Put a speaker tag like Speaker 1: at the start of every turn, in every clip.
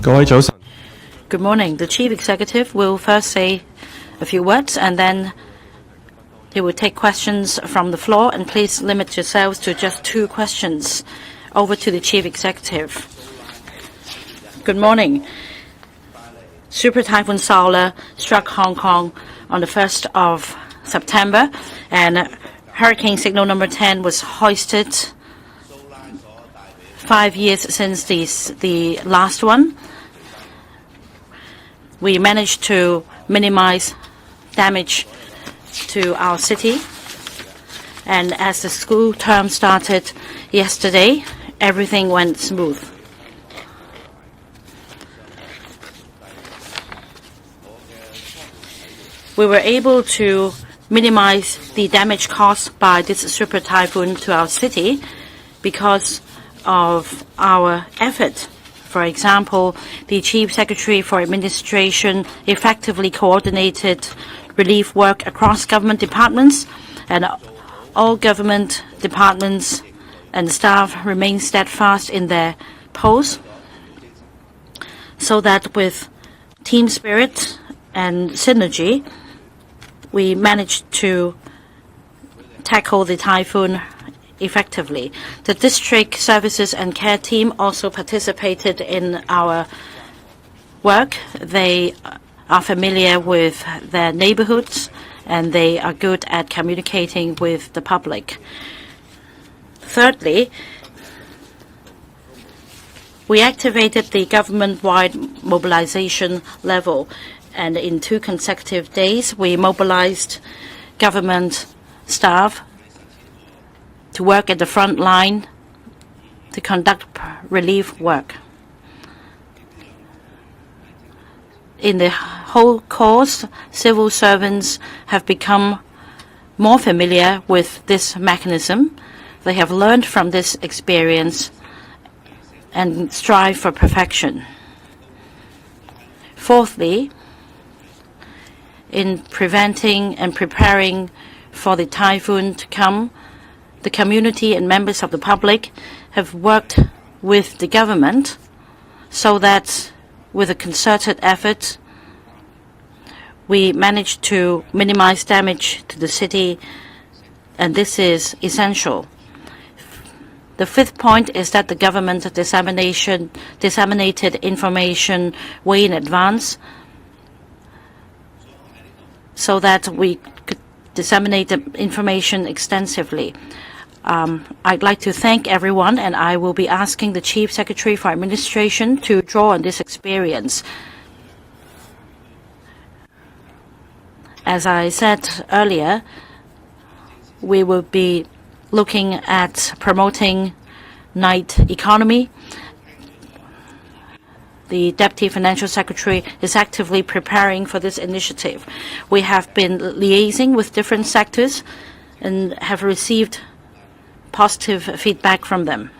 Speaker 1: Good morning. The Chief Executive will first say a few words, and then he will take questions from the floor, and please limit yourselves to just 2 questions. Over to the Chief Executive. Good morning. Super Typhoon Saola struck Hong Kong on the 1st of September, and Hurricane Signal number 10 was hoisted 5 years since the last one. We managed to minimize damage to our city. And as the school term started yesterday, everything went smooth. We were able to minimize the damage caused by this super typhoon to our city because of our effort. For example, the Chief Secretary for Administration effectively coordinated relief work across government departments, and all government departments and staff remain steadfast in their posts, so that with team spirit and synergy, we managed to tackle the typhoon effectively. The district services and care team also participated in our work. They are familiar with their neighborhoods, and they are good at communicating with the public. Thirdly, we activated the government-wide mobilization level, and in 2 consecutive days, we mobilized government staff to work at the front line to conduct relief work. In the whole course, civil servants have become more familiar with this mechanism. They have learned from this experience and strive for perfection. Fourthly, in preventing and preparing for the typhoon to come, the community and members of the public have worked with the government so that with a concerted effort, we managed to minimize damage to the city, and this is essential. The 5th point is that the government disseminated information way in advance so that we could disseminate the information extensively. I'd like to thank everyone, and I will be asking the Chief Secretary for Administration to draw on this experience. As I said earlier, we will be looking at promoting night economy. The Deputy Financial Secretary is actively preparing for this initiative. We have been liaising with different sectors and have received positive feedback from them.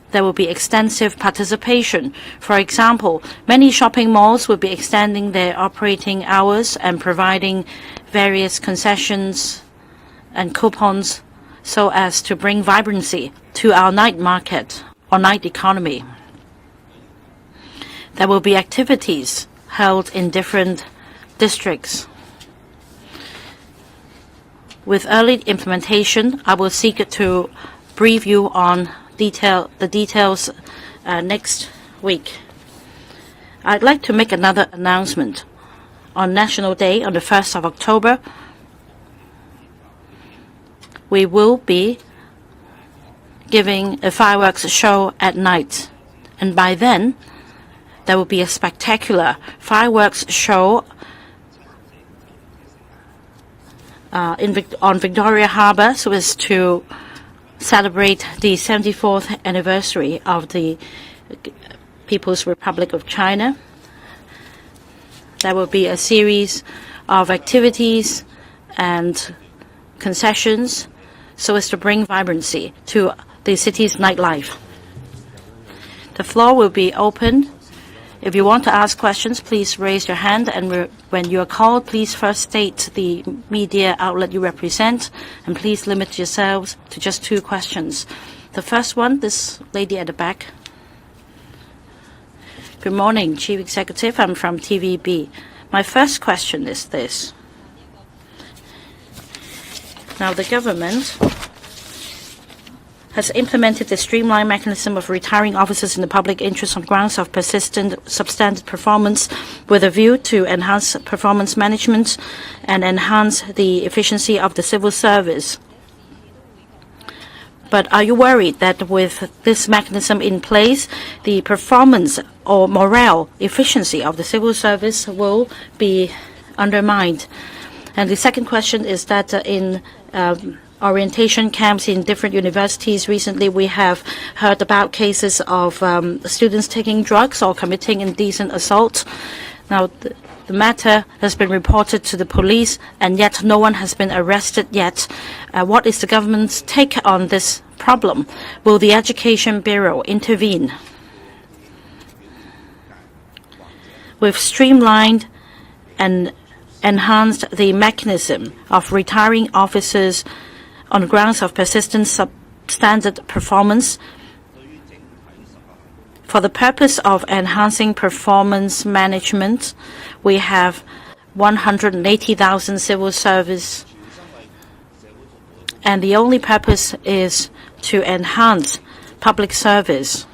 Speaker 1: There will be extensive participation. For example, many shopping malls will be extending their operating hours and providing various concessions and coupons so as to bring vibrancy to our night market or night economy. There will be activities held in different districts. With early implementation, I will seek to brief you on the details next week. I'd like to make another announcement. On National Day, on the 1st of October, we will be giving a fireworks show at night. And by then, there will be a spectacular fireworks show on Victoria Harbour, so as to celebrate the 74th anniversary of the People's Republic of China. There will be a series of activities and concessions so as to bring vibrancy to the city's nightlife. The floor will be open. If you want to ask questions, please raise your hand, and when you are called, please first state the media outlet you represent, and please limit yourselves to just 2 questions. The first one, this lady at the back. Good morning, Chief Executive. I'm from TVB. My first question is this. Now, the government has implemented the streamlined mechanism of retiring officers in the public interest on grounds of persistent substandard performance with a view to enhance performance management and enhance the efficiency of the civil service. But are you worried that with this mechanism in place, the performance or morale efficiency of the civil service will be undermined? And the second question is that in orientation camps in different universities, recently we have heard about cases of students taking drugs or committing indecent assault. Now, the matter has been reported to the police, and yet no one has been arrested yet. What is the government's take on this problem? Will the Education Bureau intervene? We've streamlined and enhanced the mechanism of retiring officers on grounds of persistent substandard performance. For the purpose of enhancing performance management, we have 180,000 civil service, and the only purpose is to enhance public service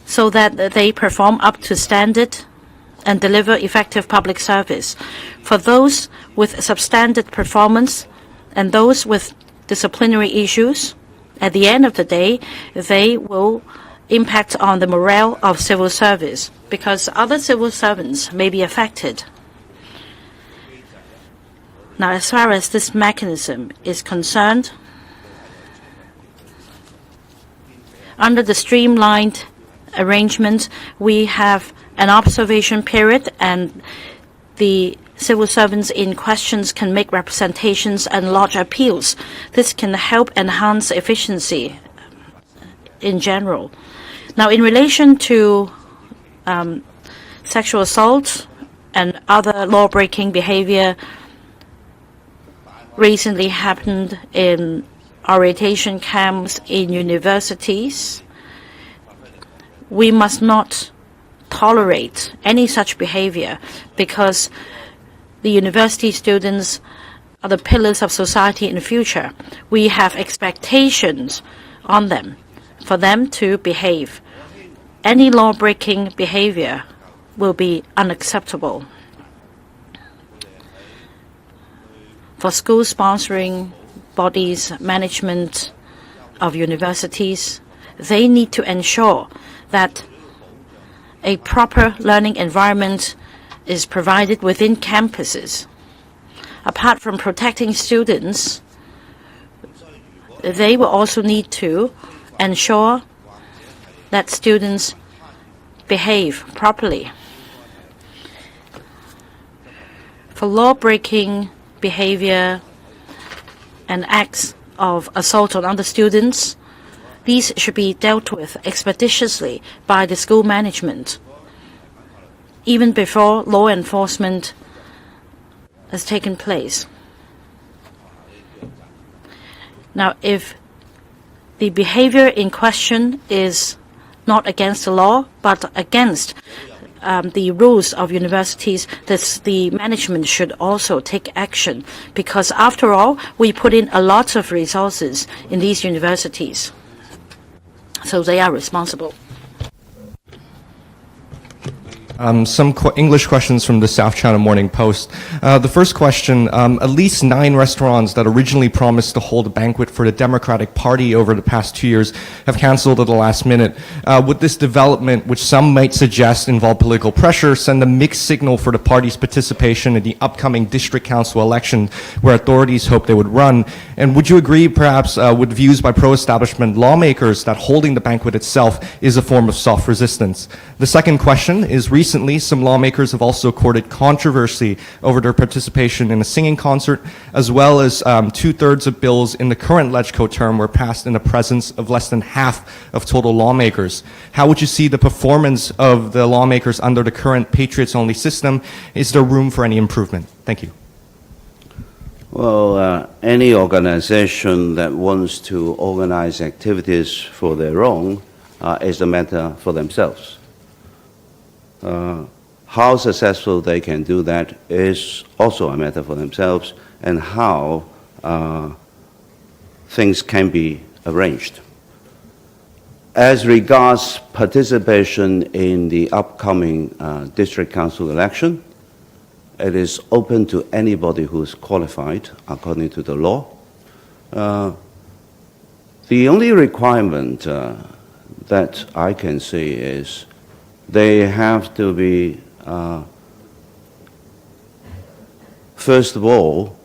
Speaker 1: so that they perform up to standard and deliver effective public service. For those with substandard performance and those with disciplinary issues, at the end of the day, they will impact on the morale of civil service because other civil servants may be affected. Now, as far as this mechanism is concerned, under the streamlined arrangement, we have an observation period, and the civil servants in questions can make representations and lodge appeals. This can help enhance efficiency in general. Now, in relation to sexual assault and other law-breaking behavior recently happened in orientation camps in universities, we must not tolerate any such behavior because the university students are the pillars of society in the future. We have expectations on them for them to behave. Any law-breaking behavior will be unacceptable. For school sponsoring bodies, management of universities, they need to ensure that a proper learning environment is provided within campuses. Apart from protecting students, they will also need to ensure that students behave properly. For law-breaking behavior and acts of assault on other students, these should be dealt with expeditiously by the school management, even before law enforcement has taken place. Now, if the behavior in question is not against the law, but against the rules of universities, the management should also take action, because after all, we put in a lot of resources in these universities. So they are responsible.
Speaker 2: Some English questions from the South China Morning Post. The first question, at least 9 restaurants that originally promised to hold a banquet for the Democratic Party over the past 2 years have canceled at the last minute. Would this development, which some might suggest involve political pressure, send a mixed signal for the party's participation in the upcoming district council election where authorities hope they would run? And would you agree perhaps with views by pro-establishment lawmakers that holding the banquet itself is a form of soft resistance? The second question is, recently, some lawmakers have also courted controversy over their participation in a singing concert, as well as 2/3 of bills in the current LegCo term were passed in the presence of less than half of total lawmakers. How would you see the performance of the lawmakers under the current Patriots-only system? Is there room for any improvement? Thank you.
Speaker 3: Well, any organization that wants to organize activities for their own is a matter for themselves. How successful they can do that is also a matter for themselves, and how things can be arranged. As regards participation in the upcoming district council election, it is open to anybody who is qualified according to the law. The only requirement that I can see is they have to be, first of all,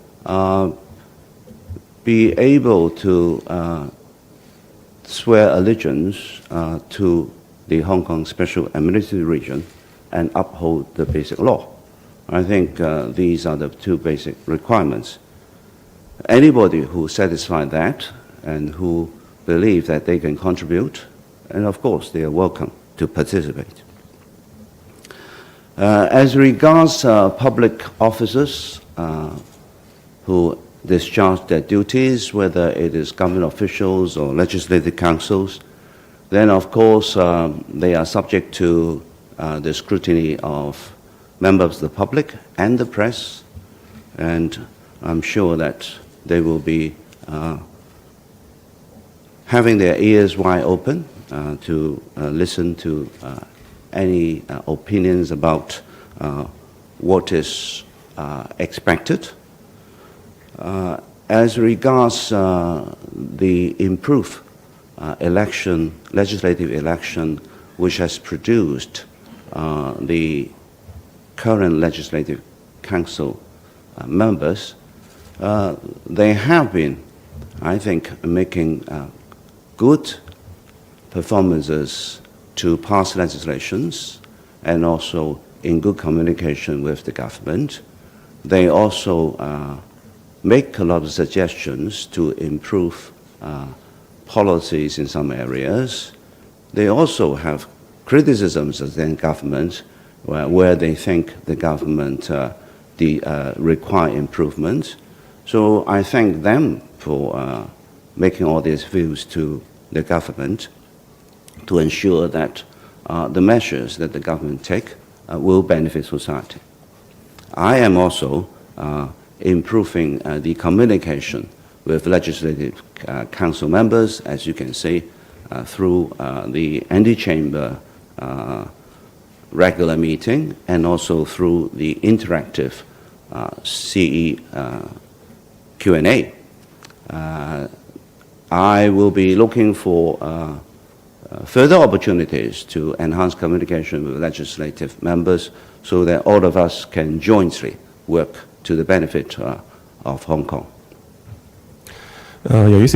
Speaker 3: be able to swear allegiance to the Hong Kong Special Administrative Region and uphold the basic law. I think these are the two basic requirements. Anybody who satisfies that and who believe that they can contribute, and of course they are welcome to participate. As regards public officers who discharge their duties, whether it is government officials or legislative councils, then of course they are subject to the scrutiny of members of the public and the press, and I'm sure that they will be having their ears wide open to listen to any opinions about what is expected. As regards the improved legislative election, which has produced the current Legislative Council members, they have been, I think, making good performances to pass legislations and also in good communication with the government. They also make a lot of suggestions to improve policies in some areas. They also have criticisms of the government where they think the government require improvement. So I thank them for making all these views to the government to ensure that the measures that the government take will benefit society. I am also improving the communication with Legislative Council members, as you can see, through the anti-chamber regular meeting and also through the interactive CE Q&A. I will be looking for further opportunities to enhance communication with legislative members so that all of us can jointly work to the benefit of Hong Kong.
Speaker 4: Due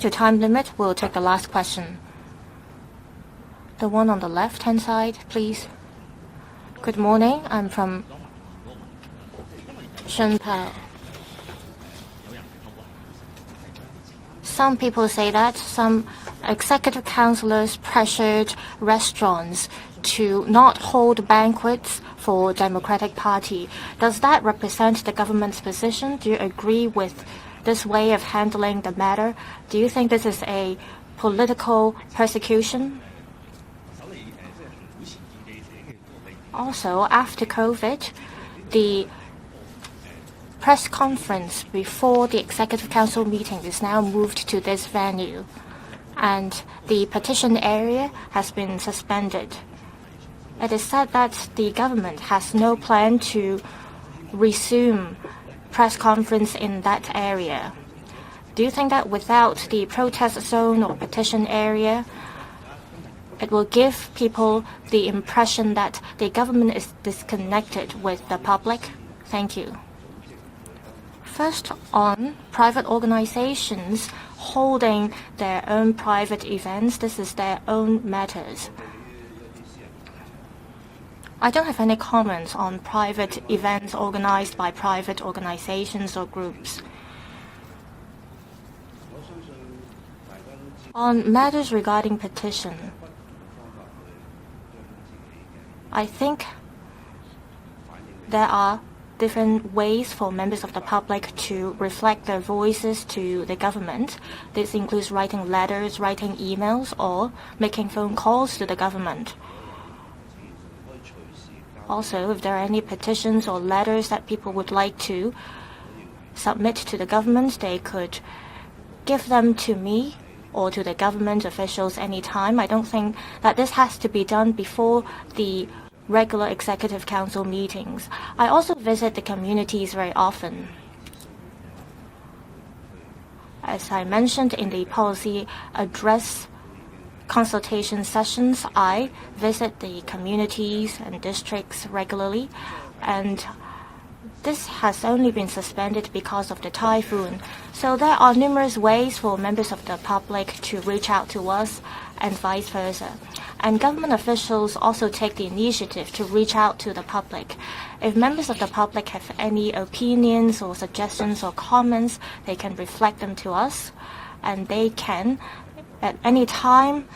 Speaker 5: to time limit, we'll take the last question. The one on the left-hand side, please. Good morning. I'm from Shunpao. Some people say that some executive councillors pressured restaurants to not hold banquets for Democratic Party. Does that represent the government's position? Do you agree with this way of handling the matter? Do you think this is a political persecution? Also, after COVID, the press conference before the Executive Council meeting is now moved to this venue, and the petition area has been suspended. It is said that the government has no plan to resume press conference in that area. Do you think that without the protest zone or petition area, it will give people the impression that the government is disconnected with the public? Thank you. First, on private organizations holding their own private events, this is their own matters. I don't have any comments on private events organized by private organizations or groups. On matters regarding petition, I think there are different ways for members of the public to reflect their voices to the government. This includes writing letters, writing emails, or making phone calls to the government. Also, if there are any petitions or letters that people would like to submit to the government, they could give them to me or to the government officials anytime. I don't think that this has to be done before the regular Executive Council meetings. I also visit the communities very often. As I mentioned in the policy address consultation sessions, I visit the communities and districts regularly, and this has only been suspended because of the typhoon. So there are numerous ways for members of the public to reach out to us and vice versa. And government officials also take the initiative to reach out to the public. If members of the public have any opinions or suggestions or comments, they can reflect them to us, and they can, at any time,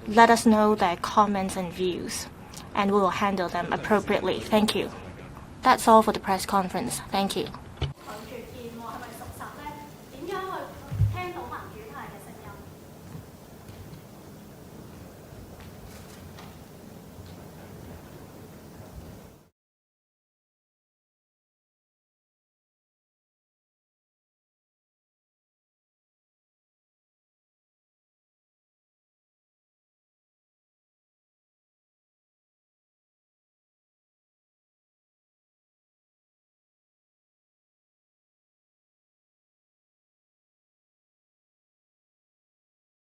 Speaker 5: let us know their comments and views, and we will handle them appropriately. Thank you. That's all for the press conference. Thank you.